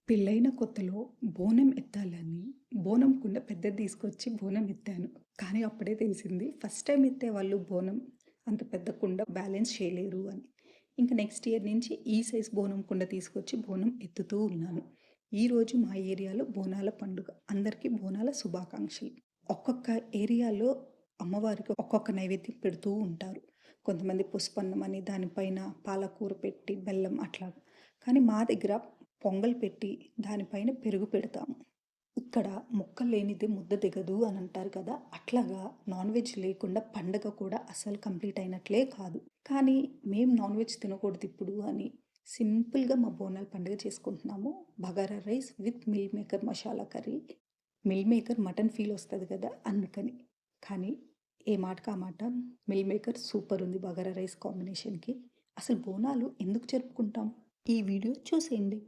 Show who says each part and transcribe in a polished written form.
Speaker 1: పెళ్ళైన కొత్తలో బోనం ఎత్తాలని, బోనం కుండ పెద్దది తీసుకొచ్చి బోనం ఎత్తాను. కానీ అప్పుడే తెలిసింది ఫస్ట్ టైమ్ ఎత్తేవాళ్ళు బోనం అంత పెద్ద కుండ బ్యాలెన్స్ చేయలేరు అని. ఇంక నెక్స్ట్ ఇయర్ నుంచి ఈ సైజ్ బోనం కుండ తీసుకొచ్చి బోనం ఎత్తుతూ ఉన్నాను. ఈరోజు మా ఏరియాలో బోనాల పండుగ. అందరికీ బోనాల శుభాకాంక్షలు. ఒక్కొక్క ఏరియాలో అమ్మవారికి ఒక్కొక్క నైవేద్యం పెడుతూ ఉంటారు. కొంతమంది పుష్పన్నం అని దానిపైన పాలకూర పెట్టి, బెల్లం అట్లా. కానీ మా దగ్గర పొంగల్ పెట్టి దానిపైన పెరుగు పెడతాము. ఇక్కడ ముక్క లేనిదే ముద్ద దిగదు అని అంటారు కదా! అట్లాగా నాన్ వెజ్ లేకుండా పండగ కూడా అస్సలు కంప్లీట్ అయినట్లే కాదు. కానీ మేము నాన్ వెజ్ తినకూడదిప్పుడు అని సింపుల్‌గా మా బోనాల పండుగ చేసుకుంటున్నాము. Bagara rice with meal maker masala curry. Meal maker mutton feel ఒస్తది కదా! అందుకని. కానీ ఏ మాటకి ఆ మాట మిల్ మేకర్ సూపర్ ఉంది బగారా రైస్ కాంబినేషన్‌కి. అసలు బోనాలు ఎందుకు జరుపుకుంటాం? ఈ వీడియో చూసేయండి.